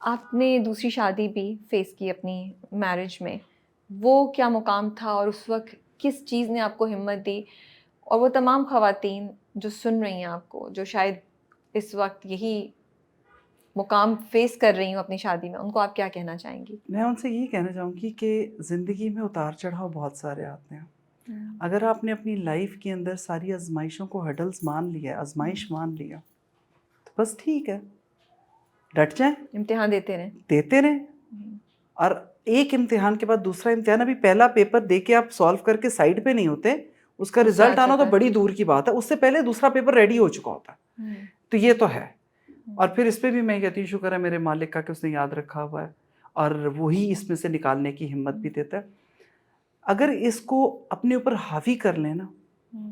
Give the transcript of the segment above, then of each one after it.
آپ نے دوسری شادی بھی فیس کی اپنی میرج میں، وہ کیا مقام تھا اور اس وقت کس چیز نے آپ کو ہمت دی؟ اور وہ تمام خواتین جو سن رہی ہیں آپ کو، جو شاید اس وقت یہی مقام فیس کر رہی ہوں اپنی شادی میں، ان کو آپ کیا کہنا چاہیں گی؟ میں ان سے یہی کہنا چاہوں گی کہ زندگی میں اتار چڑھاؤ بہت سارے آتے ہیں. اگر آپ نے اپنی لائف کے اندر ساری آزمائشوں کو ہڈلز مان لیا، آزمائش مان لیا، تو بس ٹھیک ہے، ڈٹ جائیں، امتحان دیتے رہیں. دیتے رہیں. اور ایک امتحان کے بعد دوسرا امتحان. ابھی پہلا پیپر دے کے آپ سالو کر کے سائڈ پہ نہیں ہوتے، اس کا دوسرا رزلٹ آنا تو بڑی دور کی بات ہے. اس سے پہلے دوسرا پیپر ریڈی ہو چکا ہوتا ہے. تو یہ تو ہے. اور پھر اس پہ بھی میں کہتی ہوں شکر ہے میرے مالک کا کہ اس نے یاد رکھا ہوا ہے اور وہی اس میں سے نکالنے کی ہمت بھی دیتا ہے. اگر اس کو اپنے اوپر حاوی کر لیں نا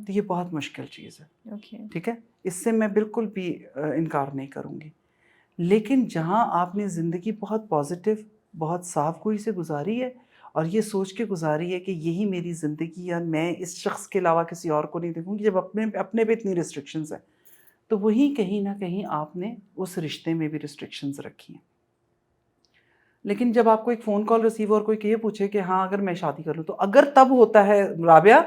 تو یہ بہت مشکل چیز ہے. ٹھیک ہے، اس سے میں بالکل بھی انکار نہیں کروں گی. لیکن جہاں آپ نے زندگی بہت پازیٹیو، بہت صاف گوئی سے گزاری ہے اور یہ سوچ کے گزاری ہے کہ یہی میری زندگی ہے، میں اس شخص کے علاوہ کسی اور کو نہیں دیکھوں گی، جب اپنے پہ اتنی ریسٹرکشنز ہیں تو وہیں کہیں نہ کہیں آپ نے اس رشتے میں بھی ریسٹرکشنز رکھی ہیں. لیکن جب آپ کو ایک فون کال ریسیو اور کوئی یہ پوچھے کہ ہاں اگر میں شادی کر لوں تو، اگر تب ہوتا ہے رابعہ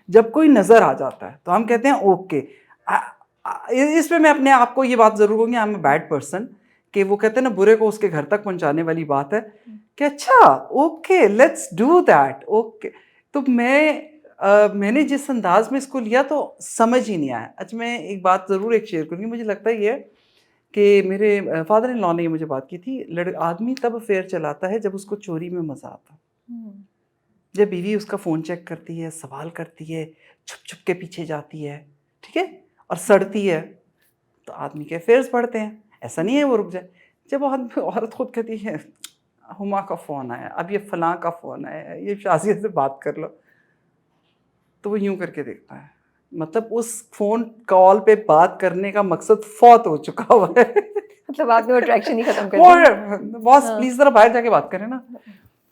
جب کوئی نظر آ جاتا ہے تو ہم کہتے ہیں اوکے. اس پہ میں اپنے آپ کو یہ بات ضرور کہوں گی I am a bad person, کہ وہ کہتے ہیں نا برے کو اس کے گھر تک پہنچانے والی بات ہے کہ اچھا okay let's do that. Okay. تو میں نے جس انداز میں اس کو لیا تو سمجھ ہی نہیں آیا. اچھا میں ایک بات ضرور ایک شیئر کروں گی. مجھے لگتا ہے یہ کہ میرے فادر ان لا نے یہ مجھے بات کی تھی، آدمی تب افیئر چلاتا ہے جب اس کو چوری میں مزہ آتا. جب بیوی اس کا فون چیک کرتی ہے، سوال کرتی ہے، چھپ چھپ کے پیچھے جاتی ہے، ٹھیک ہے، اور سڑتی ہے، تو آدمی کے افیئرز بڑھتے ہیں. ایسا نہیں ہے وہ رک جائے. جب عورت خود کہتی ہے ہما کا فون آیا، اب یہ فلاں کا فون آیا، یہ شازیہ سے بات کر لو، تو وہ یوں کر کے دیکھتا ہے. مطلب اس فون کال پہ بات کرنے کا مقصد فوت ہو چکا ہوا ہے. مطلب آپ نے وہ اٹریکشن ہی ختم کر دی. باس پلیز ذرا باہر جا کے بات کریں نا.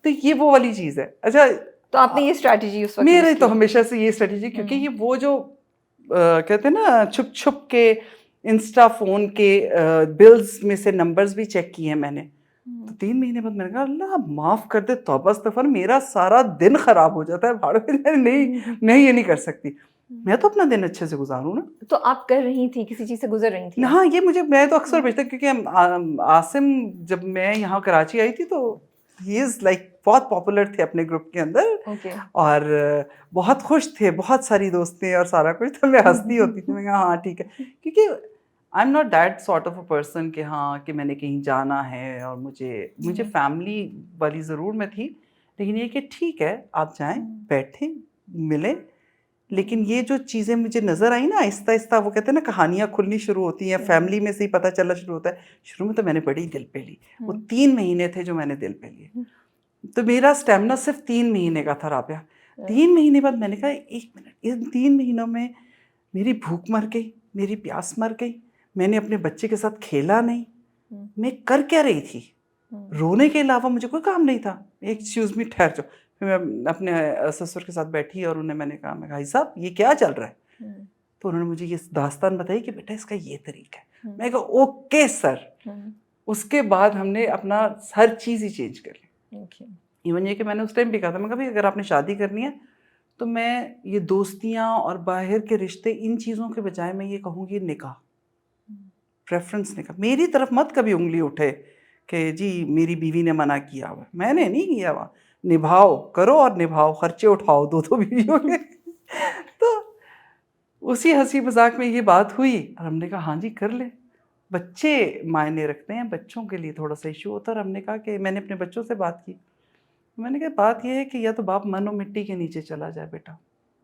تو یہ وہ والی چیز ہے. اچھا تو آپ نے یہ اسٹریٹجی اس وقت میرے تو ہمیشہ سے یہ اسٹریٹجی، کیونکہ یہ وہ جو کہتے ہیں نا چھپ چھپ کے انسٹا فون کے بلز میں سے نمبرز بھی چیک کیے ہیں میں نے. تو 3 مہینے بعد میں نے کہا اللہ معاف کر دے، توبہ استغفار، میرا سارا دن خراب ہو جاتا ہے. نہیں میں یہ نہیں کر سکتی. میں تو اپنا دن اچھے سے گزاروں نا. تو آپ کر رہی تھی، کسی چیز سے گزر رہی تھی؟ ہاں یہ میں تو اکثر بھیجتا، کیونکہ عاصم جب میں یہاں کراچی آئی تھی تو ہی از لائک بہت پاپولر تھے اپنے گروپ کے اندر اور بہت خوش تھے، بہت ساری دوستیں اور سارا کچھ. تو میں ہنستی ہوتی تھی، میں کہا ہاں ٹھیک ہے، کیونکہ I am not that sort of a person کہ ہاں کہ میں نے کہیں جانا ہے اور مجھے فیملی والی ضرور میں تھی، لیکن یہ کہ ٹھیک ہے آپ جائیں، بیٹھیں، ملیں. لیکن یہ جو چیزیں مجھے نظر آئی نا آہستہ آہستہ، وہ کہتے ہیں نا کہانیاں کھلنی شروع ہوتی ہیں، فیملی میں سے ہی پتہ چلنا شروع ہوتا ہے. شروع میں تو میں نے بڑی دل پہ لی. وہ 3 مہینے تھے جو میں نے دل پہ لیے. تو میرا اسٹیمنا صرف 3 مہینے کا تھا رابعہ. 3 مہینے بعد میں نے کہا ایک منٹ، ان 3 مہینوں میں میری بھوک مر گئی، میری پیاس مر گئی، میں نے اپنے بچے کے ساتھ کھیلا نہیں. میں کر کیا رہی تھی؟ رونے کے علاوہ مجھے کوئی کام نہیں تھا. ایکسکیوز می ٹھہر جاؤ. پھر میں اپنے سسر کے ساتھ بیٹھی اور میں نے کہا بھائی صاحب یہ کیا چل رہا ہے؟ تو انہوں نے مجھے یہ داستان بتائی کہ بیٹا اس کا یہ طریقہ ہے. میں نے کہا اوکے سر. اس کے بعد ہم نے اپنا ہر چیز ہی چینج کر لی. ایون یہ کہ میں نے اس ٹائم بھی کہا تھا، میں کہا اگر آپ نے شادی کرنی ہے تو میں یہ دوستیاں اور باہر کے رشتے ان چیزوں کے بجائے میں یہ کہوں گی نکاح، پریفرنس نکاح. میری طرف مت کبھی انگلی اٹھے کہ جی میری بیوی نے منع کیا ہوا. میں نے نہیں کیا ہوا. نبھاؤ، کرو اور نبھاؤ، خرچے اٹھاؤ 2 بیویوں کے. تو اسی ہنسی مذاق میں یہ بات ہوئی اور ہم نے کہا ہاں جی کر لیں. بچے معنی رکھتے ہیں، بچوں کے لیے تھوڑا سا ایشو ہوتا ہے. اور ہم نے کہا کہ میں نے اپنے بچوں سے بات کی، میں نے کہا بات یہ ہے کہ یا تو باپ من و مٹی کے نیچے چلا جائے بیٹا.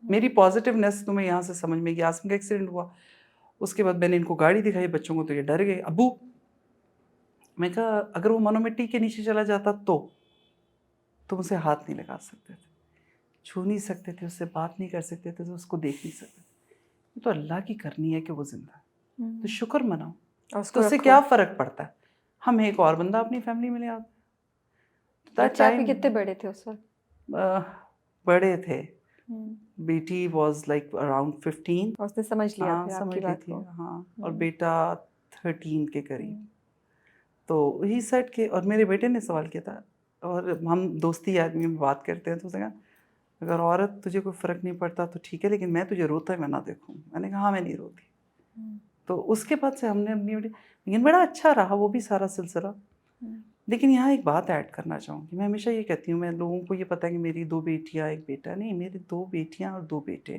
میری پازیٹیونیس تمہیں یہاں سے سمجھ میں گیا. آسم کا ایکسیڈنٹ ہوا، اس کے بعد میں نے ان کو گاڑی دکھائی بچوں کو، تو یہ ڈر گئے. ابو، میں کہا اگر وہ من و مٹی کے نیچے چلا جاتا تو تم اسے ہاتھ نہیں لگا سکتے تھے، چھو نہیں سکتے تھے، اس سے بات نہیں کر سکتے تھے، تو اس کو دیکھ نہیں سکتے تھے. تو اللہ کی کرنی ہے کہ وہ زندہ ہے، تو شکر مناؤ. تو اس سے کیا فرق پڑتا ہے؟ ہم ایک اور بندہ اپنی فیملی میں لے آتے. بچے آپ کے کتنے بڑے تھے اس وقت؟ بڑے تھے. بیٹی واز لائک اراؤنڈ 15. اس نے سمجھ لیا ہاں پھر آپ سمجھ کی لی بات تھی. کو. ہاں. اور بیٹا 13 کے قریب. تو ہی سیٹ کہ, اور میرے بیٹے نے سوال کیا تھا, اور ہم دوستی آدمی میں بات کرتے ہیں, تو اس نے کہا اگر عورت تجھے کوئی فرق نہیں پڑتا تو ٹھیک ہے, لیکن میں تجھے روتا ہے میں نہ دیکھوں. میں نے کہا ہاں میں نہیں روتی. تو اس کے بعد سے ہم نے اپنی, لیکن بڑا اچھا رہا وہ بھی سارا سلسلہ. لیکن یہاں ایک بات ایڈ کرنا چاہوں گی, میں ہمیشہ یہ کہتی ہوں, میں لوگوں کو یہ پتہ ہے کہ میری 2 بیٹیاں 1 بیٹا, نہیں, میری 2 بیٹیاں اور 2 بیٹے.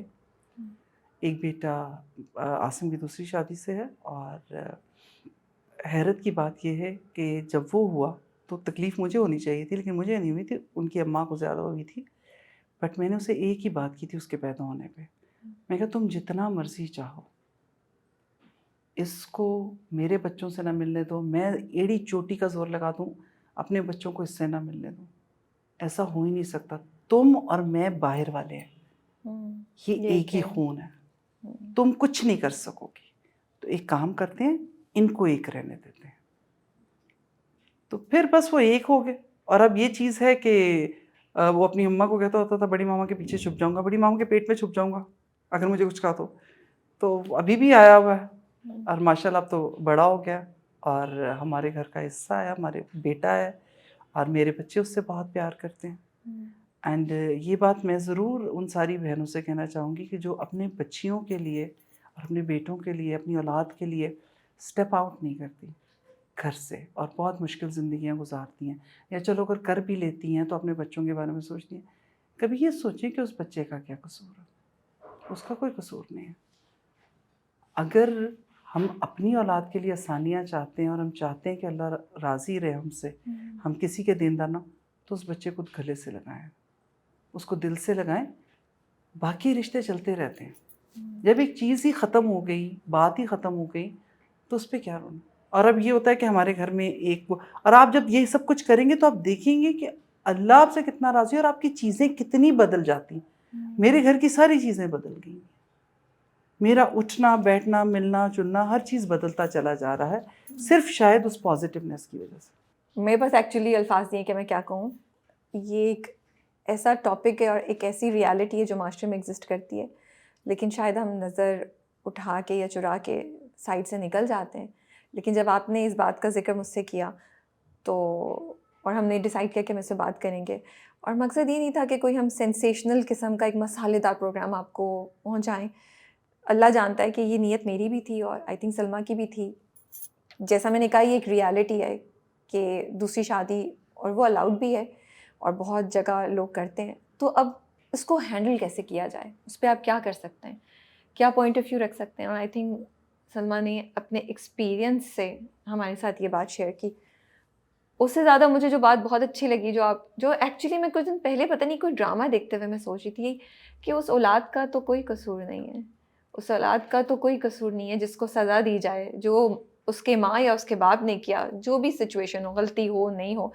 ایک بیٹا عاصم کی دوسری شادی سے ہے, اور حیرت کی بات یہ ہے کہ جب وہ ہوا تو تکلیف مجھے ہونی چاہیے تھی, لیکن مجھے نہیں ہوئی تھی, ان کی اماں کو زیادہ ہوئی تھی. بٹ میں نے اسے ایک ہی بات کی تھی اس کے پیدا ہونے پہ, میں کہا تم جتنا مرضی چاہو اس کو میرے بچوں سے نہ ملنے دو, میں ایڑی چوٹی کا زور لگا دوں اپنے بچوں کو اس سے نہ ملنے دوں, ایسا ہو ہی نہیں سکتا. تم اور میں باہر والے ہیں, یہ ایک ہی خون ہے, تم کچھ نہیں کر سکو گی. تو ایک کام کرتے ہیں, ان کو ایک رہنے دیتے ہیں. تو پھر بس وہ ایک ہو گئے. اور اب یہ چیز ہے کہ وہ اپنی اماں کو کہتا ہوتا تھا بڑی ماما کے پیچھے چھپ جاؤں گا, بڑی ماما کے پیٹ میں چھپ جاؤں گا اگر مجھے کچھ کہا تو ابھی بھی آیا ہوا ہے. اور ماشاء اللہ اب تو بڑا ہو گیا, اور ہمارے گھر کا حصہ ہے, ہمارے بیٹا ہے, اور میرے بچے اس سے بہت پیار کرتے ہیں. اینڈ یہ بات میں ضرور ان ساری بہنوں سے کہنا چاہوں گی کہ جو اپنے بچیوں کے لیے اور اپنے بیٹوں کے لیے, اپنی اولاد کے لیے اسٹیپ آؤٹ نہیں کرتی گھر سے, اور بہت مشکل زندگیاں گزارتی ہیں, یا چلو اگر کر بھی لیتی ہیں تو اپنے بچوں کے بارے میں سوچتی ہیں, کبھی یہ سوچیں کہ اس بچے کا کیا قصور ہے. اس کا کوئی قصور نہیں ہے. اگر ہم اپنی اولاد کے لیے آسانیاں چاہتے ہیں اور ہم چاہتے ہیں کہ اللہ راضی رہے ہم سے, ہم کسی کے دیندار نہ, تو اس بچے کو گلے سے لگائیں, اس کو دل سے لگائیں. باقی رشتے چلتے رہتے ہیں. جب ایک چیز ہی ختم ہو گئی, بات ہی ختم ہو گئی, تو اس پہ کیا رونا. اور اب یہ ہوتا ہے کہ ہمارے گھر میں ایک, اور آپ جب یہ سب کچھ کریں گے تو آپ دیکھیں گے کہ اللہ آپ سے کتنا راضی ہے, اور آپ کی چیزیں کتنی بدل جاتی ہیں. میرے گھر کی ساری چیزیں بدل گئی, میرا اٹھنا بیٹھنا ملنا جلنا ہر چیز بدلتا چلا جا رہا ہے, صرف شاید اس پازیٹیونیس کی وجہ سے. میرے پاس ایکچولی الفاظ نہیں ہے کہ میں کیا کہوں. یہ ایک ایسا ٹاپک ہے اور ایک ایسی ریالٹی ہے جو معاشرے میں ایگزسٹ کرتی ہے, لیکن شاید ہم نظر اٹھا کے یا چرا کے سائڈ سے نکل جاتے ہیں. لیکن جب آپ نے اس بات کا ذکر مجھ سے کیا تو, اور ہم نے ڈیسائیڈ کیا کہ ہم اس سے بات کریں گے, اور مقصد یہ نہیں تھا کہ کوئی ہم سینسیشنل قسم کا ایک مسالے دار پروگرام آپ کو پہنچائیں. اللہ جانتا ہے کہ یہ نیت میری بھی تھی اور آئی تھنک سلمیٰ کی بھی تھی. جیسا میں نے کہا یہ ایک ریالٹی ہے کہ دوسری شادی, اور وہ الاؤڈ بھی ہے اور بہت جگہ لوگ کرتے ہیں. تو اب اس کو ہینڈل کیسے کیا جائے, اس پہ آپ کیا کر سکتے ہیں, کیا پوائنٹ آف ویو رکھ سکتے ہیں. اور آئی تھنک سلمیٰ نے اپنے ایکسپیرینس سے ہمارے ساتھ یہ بات شیئر کی. اس سے زیادہ مجھے جو بات بہت اچھی لگی, جو ایکچولی میں کچھ دن پہلے پتہ نہیں کوئی ڈرامہ دیکھتے ہوئے میں سوچ رہی تھی کہ اس اولاد کا تو کوئی قصور نہیں ہے, اس اولاد کا تو کوئی قصور نہیں ہے جس کو سزا دی جائے, جو اس کے ماں یا اس کے باپ نے کیا, جو بھی سچویشن ہو, غلطی ہو نہیں ہو,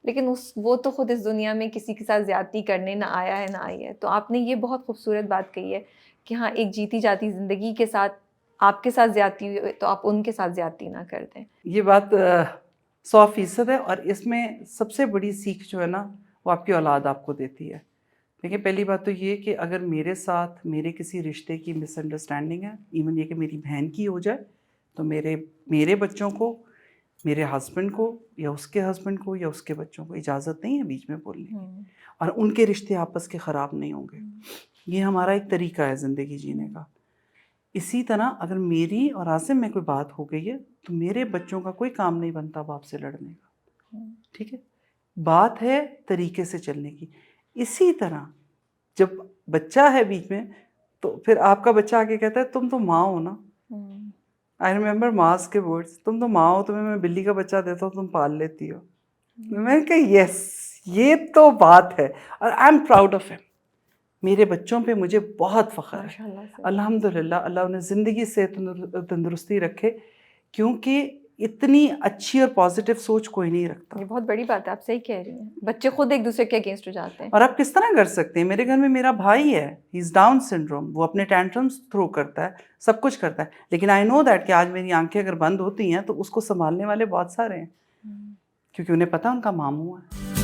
لیکن وہ تو خود اس دنیا میں کسی کے ساتھ زیادتی کرنے نہ آیا ہے نہ آئی ہے. تو آپ نے یہ بہت خوبصورت بات کہی ہے کہ ہاں ایک جیتی جاتی زندگی کے ساتھ آپ کے ساتھ زیادتی ہوئی تو آپ ان کے ساتھ زیادتی نہ کر دیں. یہ بات 100% ہے, اور اس میں سب سے بڑی سیکھ جو ہے نا وہ آپ کی اولاد آپ کو دیتی ہے. دیکھیں پہلی بات تو یہ کہ اگر میرے ساتھ میرے کسی رشتے کی مس انڈرسٹینڈنگ ہے, ایون یہ کہ میری بہن کی ہو جائے, تو میرے بچوں کو, میرے ہسبینڈ کو یا اس کے ہسبینڈ کو یا اس کے بچوں کو اجازت نہیں ہے بیچ میں بولنے کی, اور ان کے رشتے آپس کے خراب نہیں ہوں گے. یہ ہمارا ایک طریقہ ہے زندگی جینے کا. اسی طرح اگر میری اور عاصم میں کوئی بات ہو گئی ہے تو میرے بچوں کا کوئی کام نہیں بنتا باپ سے لڑنے کا, ٹھیک ہے. بات ہے طریقے سے چلنے کی. اسی طرح جب بچہ ہے بیچ میں تو پھر آپ کا بچہ آگے کہتا ہے تم تو ماں ہو نا. آئی ریممبر ماس کے ورڈس, تم تو ماں ہو, تمہیں میں بلی کا بچہ دیتا ہوں تم پال لیتی ہو. میں نے کہا یس, یہ تو بات ہے, اور I am proud of him. میرے بچوں پہ مجھے بہت فخر ہے الحمد للہ. اللہ انہیں زندگی سے تندرستی رکھے, کیونکہ اتنی اچھی اور پازیٹیو سوچ کوئی نہیں رکھتا. یہ بہت بڑی بات ہے, آپ صحیح کہہ رہی ہیں. بچے خود ایک دوسرے کے اگینسٹ ہو جاتے ہیں. اور آپ کس طرح کر سکتے ہیں, میرے گھر میں میرا بھائی ہے, ہی از ڈاؤن سنڈروم, وہ اپنے ٹینٹرمس تھرو کرتا ہے, سب کچھ کرتا ہے, لیکن آئی نو دیٹ کہ آج میری آنکھیں اگر بند ہوتی ہیں تو اس کو سنبھالنے والے بہت سارے ہیں, کیونکہ انہیں پتہ ان کا ماموں ہے.